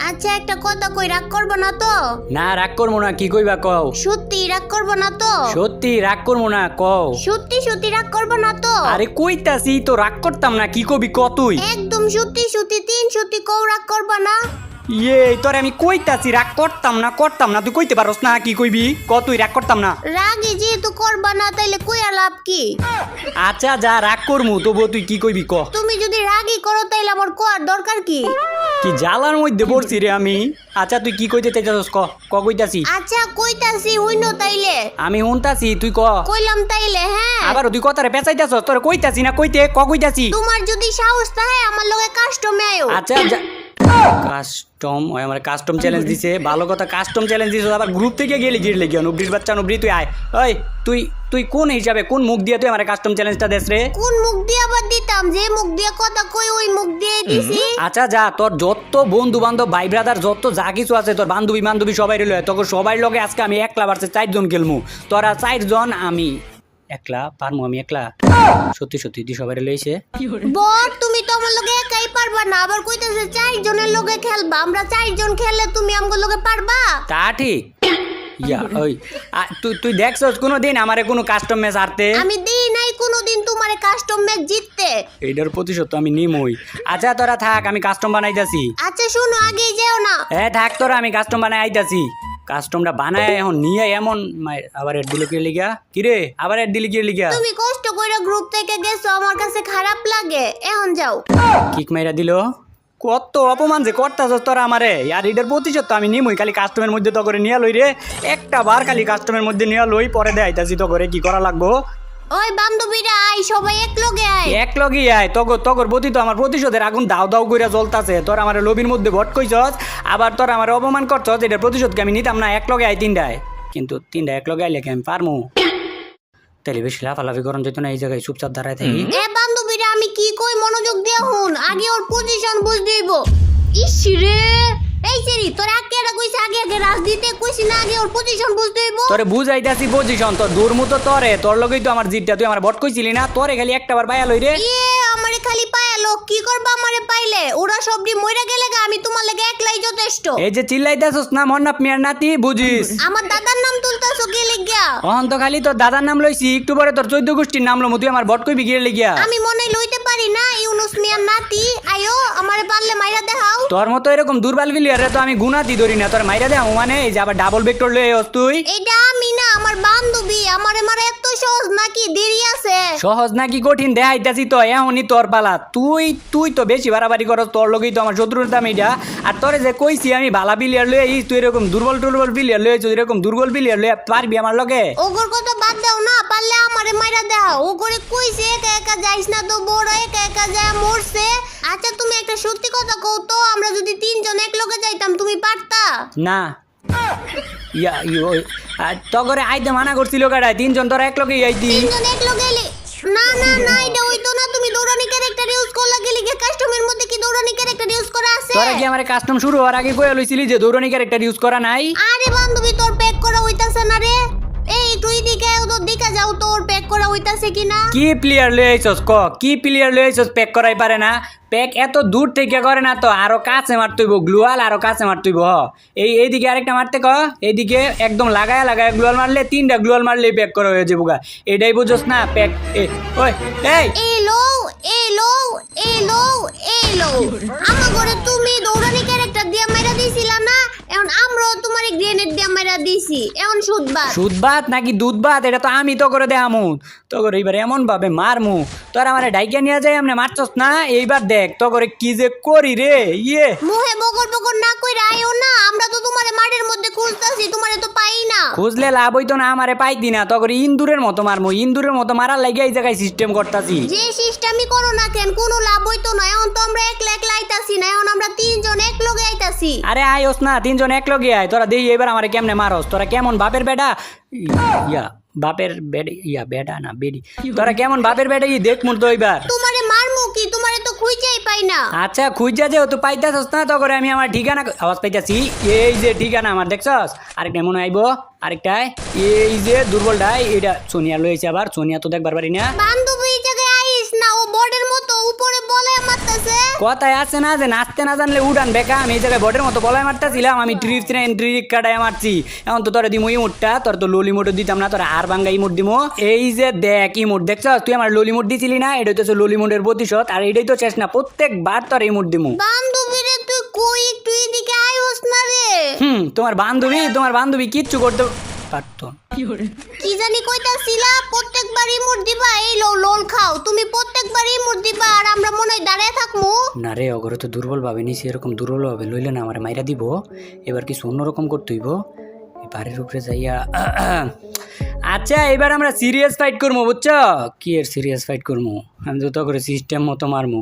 আচ্ছা একটা কথা কই, রাগ করবো না তো? না রাগ করবো না, কি কইবা কও। সত্যি রাগ করবো না তো? সত্যি রাগ করবো না কও। সত্যি সত্যি রাগ করবো না তো? আরে কইতাছি তো রাগ করতাম না, কি কবি ক তুই। একদম সত্যি সত্যি তিন সত্যি কও, রাগ করবো না? ইয়ে তোরে আমি কইতাছি রাগ করতাম না, তুই কইতে পারস না, কি কইবি ক তুই। রাগ করতাম না। রাগে যেহেতু করবা না তাইলে কইয়া লাভ কি? আচ্ছা যা রাগ করমু, তবুও তুই কি কইবি ক। তুমি যদি রাগই করো তাইলে আমার কোয়ার দরকার কি? কি জ্বালার মধ্যে পড়ছি রে আমি। আচ্ছা তুই কি কইতে চাইতাছস ক কইতাছি। আচ্ছা কইতাছি হইনো তাইলে। আমি শুনতাছি তুই ক। কইলাম তাইলে হ্যাঁ। আবার তুই কথারে পেঁচাইতাছস, তোরে কইতাছি না কইতে কইতাছি। তোমার যদি সাহস থাকে আমার লগে কাস্টমে আয়ো। আচ্ছা কাস্টম ওই আমার কাস্টম চ্যালেঞ্জ দিছে, ভালো কথা কাস্টম চ্যালেঞ্জ দিছে, আবার গ্রুপ থেকে গেলি গিরলে গিয়া নুবরির বাচ্চা নুবরি তুই আয়। ওই তুই তুই কোন হিসাবে কোন মুখ দিয়ে তুই আমার কাস্টম চ্যালেঞ্জটা দেস রে? কোন মুখ দিয়ে আবার দিতাম? যে মুখ দিয়ে কথা কই ওই মুখ দিয়ে দিছি। আচ্ছা যা তোর যত বন্ধু বান্ধব ভাই ব্রাদার যত যা কিছু আছে তোর বান্ধবী সবাই রইল, তোকে সবাই লগে আজকে আমি একলা ভার্সেস 4 জন খেলমু। তোরা 4 জন, আমি একলা পারমু, আমি একলা সত্যি সত্যি তুই সবাই লইছে। বল তুমি তো আমার লগে একাই পারবা না, আবার কইতাছে 4 জনের লগে খেলবা। আমরা 4 জন খেললে তুমি আমগো লগে পারবা? তা ঠিক। ইয়া ওই তুই দেখছস কোনোদিন আমারে কোনো কাস্টম ম্যাচ হারতে? আমি দেই নাই কোনোদিন তোমারে কাস্টম ম্যাচ জিততে। এইটার প্রতিশোধ তো আমি নিমই। আচ্ছা তোরা থাক, আমি কাস্টম বানাইতাছি। আচ্ছা শুনো আগেই যেও না। থাক তোরা, আমি কাস্টম বানাই আইতাছি। কাস্টমটা বানায় এখন নিয়ে এমন আবার এড দিল কি লিগা, কি রে আবার এড দিলি কি লিগা? তুমি কষ্ট কইরা গ্রুপ থেকে গেছো, আমার কাছে খারাপ লাগে। এখন যাও। কিক মাইরা দিল। কত অপমান যে করতাছস তোরা আমারে। আর এটার প্রতিশোধ তো আমি নিমই। খালি কাস্টমের মধ্যে তো করে নিয়া লই রে, একটা বার খালি কাস্টমের মধ্যে নিয়া লই, পরে দেখাইতাছি তো করে কি করা লাগবো। ওই বান্ধবীরা আই, সবাই এক লগে আয়। এক লগি আয়, তগর প্রতি তো আমার প্রতিশোধের আগুন দাও দাও কইরা জ্বলতাছে। তোর আমার লবির মধ্যে ভট কইছস, আবার তোর আমার অপমান করছস, এটার প্রতিশোধকে আমি নিতাম না। এক লগে আয় তিনটায়, কিন্তু তিনটা এক লগে আইলে কি আমি পারমু? তাহলে বেশি লাফালাফি করন যেত না, এই জায়গায় চুপচাপ দাঁড়ায় থাকি। বান্ধবীরা আমি কি কই মনোযোগ দিয়ে শুন, আগে ওর পজিশন বুঝ দিব। ইস রে এই সেরি তোর আগে এটা কইছে, আগে রাজ দিতে কইছি না, আগে ওর পজিশন বুঝ দিব। তোরে বুঝাইতাছি পজিশন, তোর দূর মতো তোরে, তোর লগেই তো আমার জিতটা, তুই আমার ভট কইছিলি না? তোরে খালি একটা বার বায়া লই রে। আমারে খালি পায়ালো, কি করবা আমারে পাইলে? ওরা সবডি মইরা গেলে আমি তোমার লাগে একলাই যথেষ্ট। এই যে চিল্লাইতাছস না মন্নাপ মিয়ার নাতি, বুঝিস? আমার দাদার নাম তুলতাছো কি লিগিয়া? অহন তো খালি তোর দাদার নাম লইছি, একটু পরে তোর 14 গোষ্ঠীর নাম লমু, তুই আমার ভট কইবি গিয়ে লিগিয়া? আমি মনে লইতে পারি না ইউনুস মিয়ার নাতি। আয়ো আমারে পারলে মাইরা দেখাও। তোর মতো এরকম দুর্বল প্লেয়ারে তো আমি গুনাতি ধরি না, তোর মাইরা দেও মানে। এই যে আবার ডাবল ভেক্টর লই আইস তুই। এইটা আমি না, আমার বান্ধবী। আমারে মারা এত সহজ নাকি? দেরি আছে। সহজ নাকি কঠিন দেখাইতাছি তো, এখনই তোর পালা। তুই তো বেশি বাড়াবাড়ি করস, তোর লগেই তো আমার শত্রুর দাম এইটা। আর তোরে যে কইছি আমি ভালা প্লেয়ার লই আইস, তুই এরকম দুর্বল প্লেয়ার লই আইস, এরকম দুর্বল প্লেয়ার লই পারবি আমার লগে? ওগর কথা বাদ দাও না, পারলে আমারে মাইরা দেখাও। ও করে কইছে একা একা যাইস না তো, বড় একা একা যায় মরছে। আচ্ছা তুমি একটা সত্যি কথা কও তো, আমরা যদি 3 জন এক লগে যাইতাম তুমি পারতা? না তগরে আইতে মানা করছিল কাটায়, 3 জন তোরা এক লগে আইতি। 3 জন এক লগে এলে না না না, এটা হইতো না। তুমি দৌড়ানি ক্যারেক্টার ইউজ করলা গেলি, কাস্টমের মধ্যে কি দৌড়ানি ক্যারেক্টার ইউজ করা আছে? তোরা কি আমার কাস্টম শুরু হওয়ার আগে কইয়া লইছিলি যে দৌড়ানি ক্যারেক্টার ইউজ করা নাই? আরে বান্ধবী তোর প্যাক করা হইতাছে না রে। এই তুই দিকে ওদের দিকে যাও, তোর প্যাক করা হইতাছে কিনা। কি প্লেয়ার লই আইছস ক, কি প্লেয়ার লই আইছস? প্যাক করাই পারে না? প্যাক এত দূর থেকে করে না তো, আরো কাছে মারতেইব গ্লুয়াল, আরো কাছে মারতেইব। এইদিকে আরেকটা মারতে ক, এইদিকে একদম লাগায় গ্লুয়াল মারলে, 3টা গ্লুয়াল মারলেই প্যাক করা হয়ে যাবো গা। এটাই বুঝছস না প্যাক? ওই এলো এলো এলো এলো আমার ঘরে তুমি দৌড়ানি ক্যারেক্টার দিয়া মাইরা দিছিলা না, এখন আমরাও তোমারে গ্রেনেড দিয়া মাইরা দিছি। এখন সুদবাত নাকি দুধবাত এটা তো আমি তো করে দেখামু। তো করে এইবার এমন ভাবে মারমু, তোরা আমারে ডাইকা নিয়ে যাই আমনে মারছস না। এইবার দেখ তো করে কি যে করি রে। মুহে বগর না কইরা আইও না, আমরা তো তোমারে মাঠের মধ্যে খুঁজতাছি, তোমারে তো পাই না। খুঁজলে লাভ হইতো না, আমারে পাইতি না। তো করে ইন্দুরের মতো মারমু, ইন্দুরের মতো মারার লাগিয়ে এই জায়গায় সিস্টেম করতাছি। যে সিস্টেমই করো না কেন কোনো লাভ হইতো না। এখন তো আমরা একলা আইতাছি না, এখন আমরা 3 জন এক লগে আইতাছি। আরে আইস না, 3 জন এক লগে আয়। তোরা দেই এবার আমারে কেমনে মারস, তোরা কেমন বাপের বেটা বাপের বেটা না বেডি, তোরা কেমন বাপের বেটা দেখ মুর তো এবার। তোমারে মারমু কি? তোমারে তো খুঁজেই পাই না। আচ্ছা খুঁজা যেহেতু পাইতাছস না, তো করে আমি আমার ঠিকানা আওয়াজ পাইতাছি। এই যে ঠিকানা আমার দেখছস, আরেকটা মনে আইবো, আরেকটাই এই যে দুর্বলটাই, এটা সোনিয়া লইছে। আবার সোনিয়া তো দেখবার পারি না। বান্ধবী জায়গায় আইস না, ও বর্ডের মতো উপরে বলে মাত্র লাগতাছে। কথায় আছে না যে নাচতে না জানলে উড়ান বেকা। আমি এই জায়গায় বটের মতো বলায় মারতাছিলাম, আমি ট্রিক কাটায় মারছি। এখন তো তোরা দিমো ইমোটটা, তোর তো ললি মোটও দিতাম না, তোরা আর ভাঙ্গা ইমোট দিমো। এই যে দেখ ইমোট দেখছ, তুই আমার ললি মোট দিছিলি না, এটা হচ্ছে ললি মোটের প্রতিশোধ। আর এটাই তো শেষ না, প্রত্যেকবার তোর ইমোট দিমু। বান্ধবী রে তুই কই একটু এদিকে আইস না রে। তোমার বান্ধবী কিচ্ছু করতে পারতো। কি জানি কইতাছিলা, প্রত্যেকবার ইমোট দিবা, এই লো লোল খাও। তুমি প্রত্যেকবার ইমোট দিবা আর আমরা মনে হয় দাঁড়ায় থাকমু। না রে, অগরে তো দুর্বল ভাবে নিছি, এরকম দুর্বল ভাবে লইলে না আমার মাইরা দিব। এবার কিছু অন্যরকম করতে হইব, বাড়ির উপরে যাইয়া। আচ্ছা এবার আমরা সিরিয়াস ফাইট করবো, বুঝছো? কি এর সিরিয়াস ফাইট করবো, আমি তো করে সিস্টেম মতো মারমু।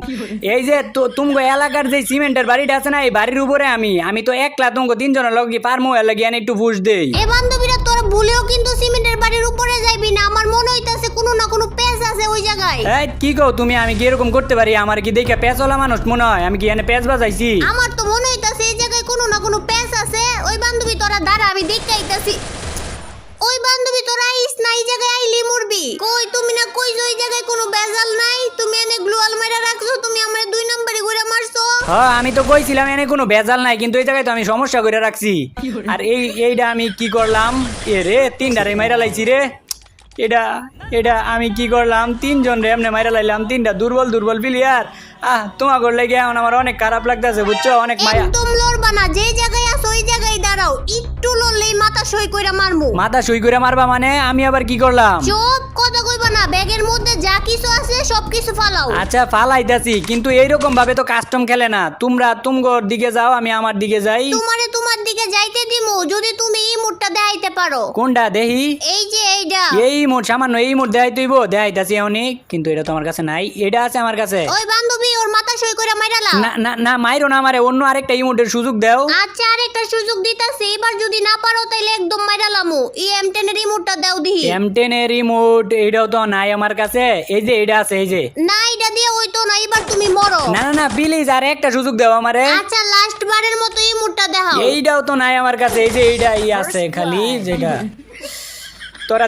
এই যে তুমগো এলাকার যে সিমেন্টের বাড়িটা আছে না, এই বাড়ির উপরে আমি তো একলা তুমগো তিনজনের লগে পারমু, এর লাগি একটু বুঝ দেই। এ বান্ধবীরা তোর ভুলেও কিন্তু সিমেন্টের বাড়ির উপরে যাইবি না, আমার মনে হইতাছে কোনো না কোনো পেঁচ আছে ওই জায়গায়। এই কি কও তুমি, আমি কি এরকম করতে পারি? আমার কি দেখে পেঁচওয়ালা মানুষ মনে হয়? আমি কি এনে পেঁচ বাজাইছি? আমার তো মনে হইতাছে এই জায়গায় কোনো না কোনো পেঁচ আছে। ওই বান্ধবী তোরা দাঁড়া, আমি দেখতে আইতাছি। ওই বান্ধবী তোরা আইস না, এই জায়গায় আইলি মরবি। কই তুমি না কইছো ওই জায়গায় কোনো বেজাল নাই, তুমি এনে গ্লুয়াল মাইরা রাখছো, তুমি আমারে 2 নম্বরে ঘুরে মারছো। হ্যাঁ আমি তো কইছিলাম এনে কোনো ভেজাল নাই, কিন্তু এই জায়গায় তো আমি সমস্যা করে রাখছি। আর এইটা আমি কি করলাম? এ রে 3টা মাইরা লাইছি রে। এটা আমি কি করলাম? 3 জন রে এমনি মাইরা লাইলাম, 3টা দুর্বল প্লেয়ার। তোমার করলে গিয়ে এখন আমার অনেক খারাপ লাগতেছে, বুঝছো? অনেক মায়া। একদম লড়বা না, যে জায়গায় আছো ওই জায়গায় দাঁড়াও। একটু লড়লেই মাথা সই কইরা মারমু। মাথা সই করে মারবা মানে? আমি আবার কি করলাম? চুপ, কথা কইবা না। ব্যাগের মধ্যে যা কিছু আছে সব কিছু ফালাও। আচ্ছা ফালাইতাছি, কিন্তু এইরকম ভাবে তো কাস্টম খেলে না। তোমরা তুমগোর দিকে যাও, আমি আমার দিকে যাই। তোমার দিকে যাইতে দিমু যদি তুমি এই মুডটা দেখাইতে পারো। কোনটা দেখি? এই যে এইটা। এই মোট সামান্য এই মোট দেখাইতেইব, দেখাইতাছি অনেক, কিন্তু এটা তো আমার কাছে নাই। এটা আছে আমার কাছে। ওই বান্ধবী ওর মাথা সই করে মাইরালা। না মাইরো না আমারে, অন্য আরেকটা ইমোটের সুযোগ দাও। আচ্ছা আরেকটা সুযোগ দিতাছি, এবার যদি না পারো তাইলে একদম মাইরালামু। এই M10 এর রিমোটটা দাও দিহি। M10 এর রিমোট এইটাও তো নাই আমার কাছে। এই যে এটা আছে, এই যে। না এটা দিয়ে হইতো না, এবার তুমি মরো। না প্লিজ আর একটা সুযোগ দাও আমারে। আচ্ছা লাস্ট বারের মতো এই মুডটা দেখাও। এইটাও তো নাই আমার কাছে। এই যে এইটাই আছে খালি, যেটা। তোরা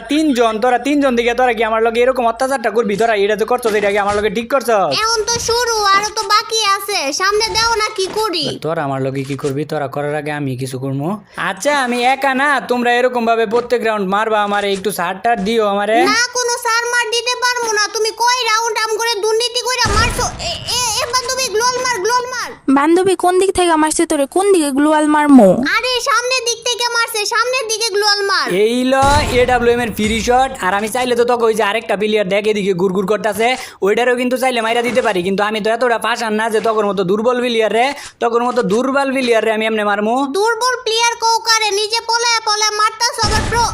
তিনজন দিকে তোরা কি আমার লগে এরকম অত্যাচারটা করবি? তোরা এটা তো করছো, এটা কি আমার লগে ঠিক করছো? এখন তো শুরু, আরো তো বাকি আছে, সামনে দাও না কি করি। তোরা আমার লগে কি করবি? তোরা করার আগে আমি কিছু করবো। আচ্ছা আমি একা না, তোমরা এরকম ভাবে প্রত্যেক রাউন্ড মারবা আমারে, একটু সারটার দিও আমারে। না কোনো সার মার দিতে পারবো না। তুমি কয় রাউন্ড আম করে দুর্নীতি কইরা মারছো। এবার তুমি গ্লোয়াল মার। বান্ধবী কোন দিক থেকে মারছে তোরে? কোন দিকে গ্লোয়াল মারমু? আরে সামনের দিক থেকে মারছে, সামনের দিকে গ্লোয়াল মার। এই ল AWM এর ফ্রি শট। আর আমি চাইলে তো তোকে ওই যে আরেকটা প্লেয়ার দেখ এদিকে গুড় করতেছে, ওইটারও কিন্তু চাইলে মাইরা দিতে পারি, কিন্তু আমি তো এতটা পাশান না যে তোর মতো দুর্বল প্লেয়ার রে আমি এমনি মারমু। দুর্বল প্লেয়ার কৌকারে নিজে পলায় মারতাছো আবার প্রো।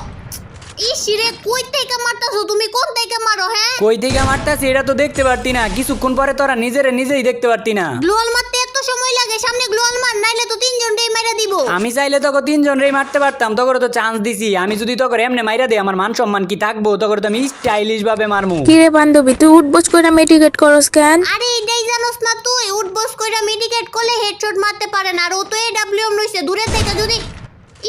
ইসিরে কই থেকে মারতাছো তুমি? কোন থেকে মারো? হ্যাঁ কই থেকে মারতাছি এটা তো দেখতে পারতি না, কিছুক্ষণ পরে তোরা নিজেই দেখতে পারতি না। গ্লোয়াল মারতে এত সময় লাগে? সামনে গ্লোয়াল মার, নাইলে তো 3 জনটাই মাইরা দিব। আমি চাইলে তোকে 3 জন রে মারতে পারতাম, তোকে তো চান্স দিছি। আমি যদি তোকে এমনি মাইরা দেই আমার মান সম্মান কি থাকবো? তোকে তো আমি স্টাইলিশ ভাবে মারমু। কিরে বান্ধবী তুই উঠবোস কইরা মেডিকেট করস কেন? আরে এটাই জানোস না তুই? উঠবস কইরা মেডিকেট করলে হেডশট মারতে পারে না, আর ও তো AWM লইছে দূরে থেকে। যদি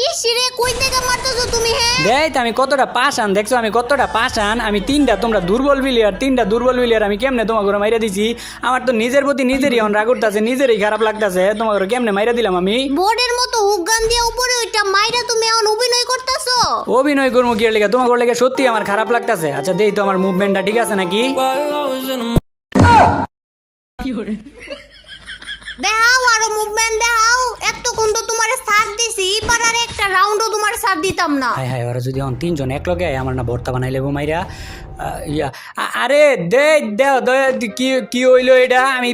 ইসিরে কই থেকে মারতাছো তুমি? হ্যাঁ দেখ আমি কতটা পাশান, দেখছো আমি কতটা পাশান। আমি 3টা, তোমরা দুর্বল প্লেয়ার, আমি কেমনে তোমাকে মাইরা দিছি? আমার তো নিজের প্রতি নিজেরই রাগ উঠতাছে, নিজেরই খারাপ লাগতাছে, তোমাকে কেমনে মাইরা দিলাম আমি। বোর্ডের মতো হুগান দিয়ে উপরে ওইটা মাইরা তুমি এখন অভিনয় করতেছো। অভিনয় করবো কি লেগে? তোমাকে লেগে সত্যি আমার খারাপ লাগতাছে। আচ্ছা দেই তো আমার মুভমেন্টটা ঠিক আছে নাকি? দেখাও আরো মুভমেন্ট দেখাও। এতক্ষণ তো তোমার সাথ দিছি, এবার আর একটা রাউন্ডও তোমার সাথ দিতাম না। হায় ওরা যদি এখন 3 জন এক লগে আমার না ভর্তা বানাই লেবো মাইরা। আরে কি হইলো এটা? আমি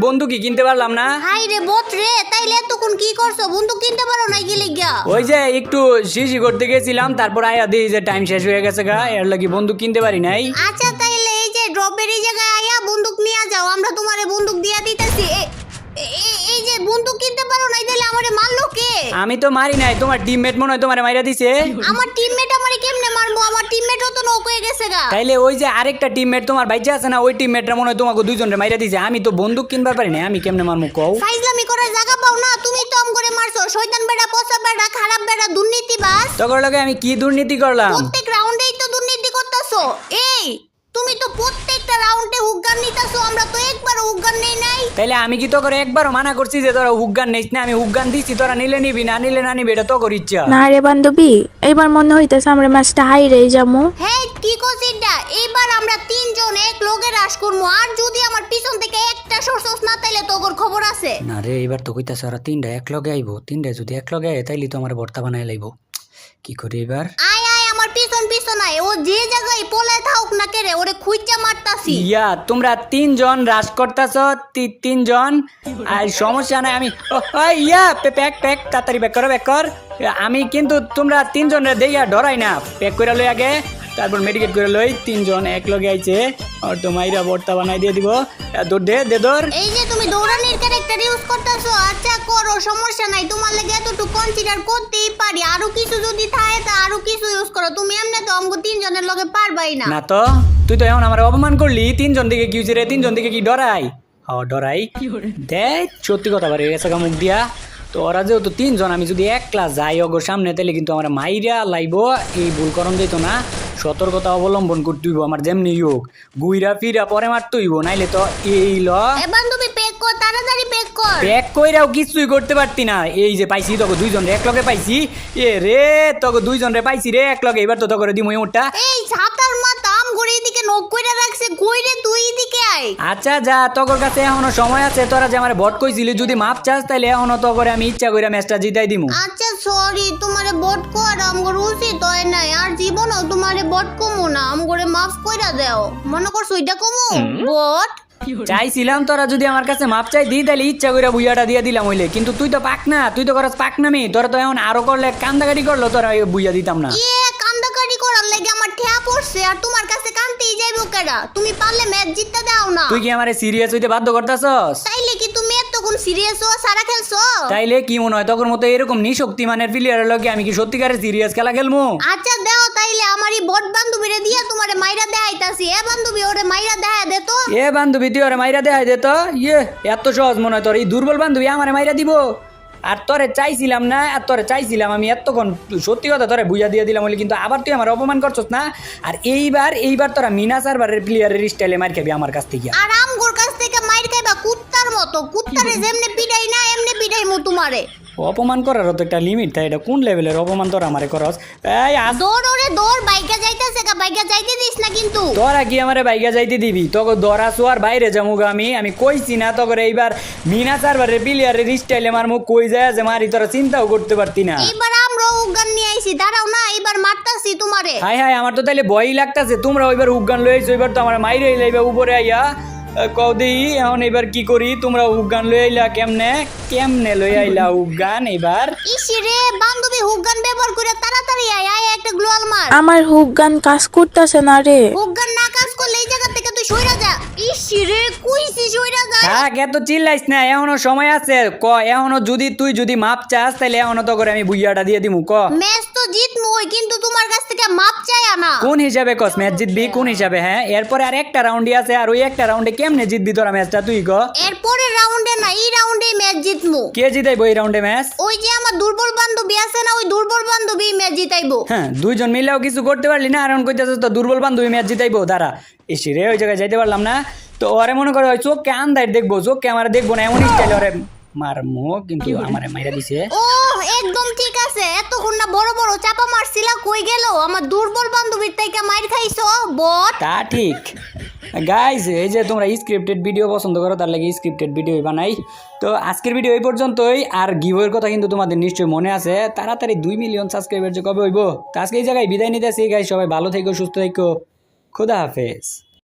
বন্দুকই কিনতে পারলাম না। হাই রে বট রে, তাইলে এতক্ষণ কি করছো? বন্দুক কিনতে পারো না গেলে গিয়া? ওই যে একটু শিশি করতে গেছিলাম, তারপর আয়া দিই যে টাইম শেষ হয়ে গেছে গা, এর লাগি বন্দুক কিনতে পারি নাই। আচ্ছা তাইলে এই যে ড্রপের এই জায়গায় আয়া বন্দুক নিয়ে যাও, আমরা তোমারে বন্দুক দিয়া দিতেছি। এই যে বন্দুক কিনতে পারো না, তাইলে আমারে মারলো কে? আমি তো মারি নাই, তোমার টিমমেট মনে হয় তোমারে মাইরা দিছে। আমার টিমমেট আমারে কেমনে মারবো? আমার টিমমেটও তো নক হয়ে গেছে গা। তাইলে ওই যে আরেকটা টিমমেট তোমার বাইচা আছে না, ওই টিমমেটরা মনে হয় তোমাকে 2 জনরে মাইরা দিছে। আমি তো বন্দুক কিনবার পারি না, আমি কেমনে মারমু কও? ফাইজলামি করার জায়গা পাও না? তুমি তো আম করে মারছো। শয়তান বেড়া, পচা বেড়া, খারাপ বেড়া, দুর্নীতিবাজ। তোর লগে আমি কি দুর্নীতি করলাম? প্রত্যেক রাউন্ডেই তো দুর্নীতি করতেছো। এই তুমি তো প্রত্যেকটা রাউন্ডে হুগান নিতাছো, আমরা তো একবারও হুগান নেই নাই। তাইলে আমি কি তো করে একবারও মানা করছি যে তোরা হুগান নিস না? আমি হুগান দিচ্ছি, তোরা নিলে নিবি, না নিলে না নিবি, এটা তো কর ইচ্ছা। না রে বান্ধবী, এইবার মনে হইতেছে আমরা ম্যাচটা হাইরে যাবো। হ্যাঁ কি করছিস এটা? এইবার আমরা তিনজন এক লগে রাশ করবো, আর যদি আমার পিছন থেকে একটা সরসস না তাইলে তোর খবর আছে। না রে, এবার তো কইতাছে ওরা তিনটা এক লগে আইবো, তিনটা যদি এক লগে আয় তাইলে তো আমার ভর্তা বানাই লাইবো। কি করি এবার? আয় আয় আমার পিছন পিছন আয়, ও যে জায়গায় পলে থাকুক না কেরে ওরে খুঁজা মারতাছি। ইয়া তোমরা তিনজন রাশ করতেছ, তিনজন, আর সমস্যা নাই। আমি ইয়া প্যাক প্যাক তাড়াতাড়ি ব্যাক করো, ব্যাক কর। আমি কিন্তু তোমরা তিনজনের দেইয়া ডরাই না, প্যাক করে লই আগে, তারপর মেডিকেট করে লই। তিনজন এক লগে আইছে, আর তো মাইরা ভর্তা বানাই দিয়ে দিব। দৌড় দে দৌড়। এই যে তুমি দৌড়ানির ক্যারেক্টার ইউজ করতেছো, আচ্ছা করো, সমস্যা নাই, তোমার লাগে এতটুকু কনসিডার করতেই পারি। আরো কিছু যদি থাকে তা আরো কিছু ইউজ করো, তুমি এমনি তো আমগো তিনজনের লগে পারবাই না। না তো তুই তো এখন আমার অপমান করলি। তিনজন দিকে কি হয়েছে রে? তিনজন দিকে কি ডরাই? ডরাই দেখ, সত্যি কথা বাড়ি গেছে মুখ দিয়া। তো ওরা যেহেতু তিনজন, আমি যদি এক ক্লাস যাই ওগোর সামনে তাহলে কিন্তু আমার মাইরা লাইব। এই ভুল করণ দিত না, সতর্কতা অবলম্বন করতে হইব। আমার যেমনি হোক গুইরা ফিরা পরে মারতে হইব, নাইলে তো এই এ বান্ধবী পেক কর, তাড়াতাড়ি পেক কর। প্যাক কইরাও কিছুই করতে পারতি না। এই যে পাইছি তোকে দুইজন রে এক লগে পাইছি। এ রে তোকে দুইজন রে পাইছি রে এক লগে। এবার তো তোকে দিমই ওটা। এই ছাতার মাথা আম ঘুরে এদিকে নখ কইরা রাখছে, কইরে তুই এদিকে আয়। আচ্ছা যা, তোর কাছে এখনো সময় আছে। তোরা যে আমার ভোট কইছিলি, যদি মাপ চাস তাইলে এখনো তো করে আমি ইচ্ছা কইরা ম্যাচটা জিতাই দিমু। আচ্ছা সরি, তোমারে বট কর আমগর উচিত হয় নাই, আর জীবনও তোমারে বট কমু না, আমগরে মাফ কইরা দাও। মনে করছো এটা কমু বট? চাইছিলাম তোরা যদি আমার কাছে মাপ চাই দিই তাহলে ইচ্ছা কইরা বুইয়াটা দিয়ে দিলাম হইলে, কিন্তু তুই তো পাক না, তুই তো করস পাক নামি। তোরা তো এখন আরো করলে কান্দাকাটি করলো, তোরা বুইয়া দিতাম না। কান্দাকাটি করার লাগে আমার ঠেয়া পড়ছে, আর তোমার কাছে কান্তেই যাইবো কেডা? তুমি পারলে ম্যাচ জিততে দাও না। তুই কি আমারে সিরিয়াস হইতে বাধ্য করতাছস? তাইলে কি তুমি এতক্ষণ সিরিয়াস হও, সারা খেলছো? তাইলে কি মনে হয় তোর মতো এরকম নিশক্তিমানের প্লেয়ারের লগে আমি কি সত্যিকারের সিরিয়াস খেলা খেলমু? আচ্ছা দাও তাইলে আমারই বট বান্ধবীরে দিয়া তোমারে মাইরা দেখাইতাছি। এ বান্ধবী ওরে মাইরা দেখা দে তো। এ বান্ধবী তুই ওরে মাইরা দেখাই দে তো। ইয়ে এত সহজ মনে হয় তোর? এই দুর্বল বান্ধবী আমারে মাইরা দিব? আর তোরে চাইছিলাম না, আর তোরে চাইছিলাম আমি এতক্ষণ, সত্যি কথা তোরে বুঝা দিয়ে দিলাম বলে, কিন্তু আবার তুই আমার অপমান করছস না। আর এইবার তোরা মিনা সার্ভারের প্লেয়ারের স্টাইলে মার খাবি আমার কাছ থেকে। আর আমগোর কাছ থেকে মাইর খাইবা কুত্তার মতো, কুত্তারে যেমনে পিটাই না এমনি পিটাইমু তোমারে। অপমান করারও তো একটা লিমিট থাকে। এটা কোন লেভেলের অপমান তোরা আমারে করস? এই দৌড় ওরে দৌড়, বাইকা যাইতাছে গা, বাইকা যাইতে দিস না কিন্তু। তোরা কি আমারে বাইকা যাইতে দিবি? তোকে দরা সোয়ার বাইরে যামুগা আমি কইছি না তোকে এইবার মিনা সার্ভারের প্লেয়ারের স্টাইলে মারমু। কই যায় যে মারি তোরা চিন্তাও করতে পারতি না। এইবার আমরা উগান নিয়ে আইছি, দাঁড়াও না, এইবার মারতাছি তোমারে। হাই হাই, আমার তো তাইলে ভয়ই লাগতাছে। তোমরা ওইবার উগান লই আইছো, এবার তো আমার মাইরে লাইবা উপরে আইয়া। কদি এখন এবার কি করি? তোমরা উগান লই আইলা কেমনে লই আইলা উগান এবার? ইসি রে বান্ধবী হুগান ব্যবহার করে তাড়াতাড়ি আয় আয়, একটা গ্লোয়াল মার। আমার হুক গান কাজ করতেছে না রে। হুগান না কাজ করলে এই জায়গা থেকে তুই সইরা যা। ইসি রে কইছি সইরা যা। থাক, এত চিল্লাইস না, এখনো সময় আছে। এখনো তুই যদি মাপ চাস তাহলে এখনো তো করে আমি বুইয়াটা দিয়ে দিমু। ম্যাচ তো জিতমুই, কিন্তু তোমার কাছ থেকে মাপ চাই না। কোন হিসাবে কস ম্যাচ জিতবি? কোন হিসাবে? হ্যাঁ, এরপরে আর একটা রাউন্ডই আছে, আর ওই একটা রাউন্ডে কেমনে জিতবি তোরা ম্যাচটা তুই ক? এরপরে রাউন্ডে না, এই রাউন্ডেই ম্যাচ জিতমু। কে জিতাইবো এই রাউন্ডে ম্যাচ? ওই যে আমার দুর্বল বান্ধবী আছে না, ওই দুর্বল বান্ধবী ম্যাচ জিতাইবো। হ্যাঁ, দুইজন মিলেও কিছু করতে পারলি না, আর এখন কইতাছিস তো দুর্বল বান্ধবী ম্যাচ জিতাইবো। দাঁড়া, এসে রে ওই জায়গায় যাইতে পারলাম না তো ওরে মনে করে ওই চোখকে আন্দার দেখবো, চোখকে আমার দেখবো না, এমন স্টাইল ওরে মারমো। কিন্তু আমারে মাইরা দিছে। ও একদম ঠিক আছে, এতক্ষণ না বড় বড় চাপা মারছিলা, কই গেল আমার দুর্বল বান্ধবীর থেকে মাইর খাইছো বট। তা ঠিক। গাইজ, এই যে তোমরা স্ক্রিপ্টেড ভিডিও পছন্দ করো, তার লাগে স্ক্রিপ্টেড ভিডিও বানাই। তো আজকের ভিডিও এই পর্যন্তই। আর গিভের কথা কিন্তু তোমাদের নিশ্চয়ই মনে আছে, তাড়াতাড়ি 2 মিলিয়ন সাবস্ক্রাইবার যে কবে হইব। তো আজকে এই জায়গায় বিদায় নিতেছি গাইজ। সবাই ভালো থেকো, সুস্থ থেকো, খোদা হাফেজ।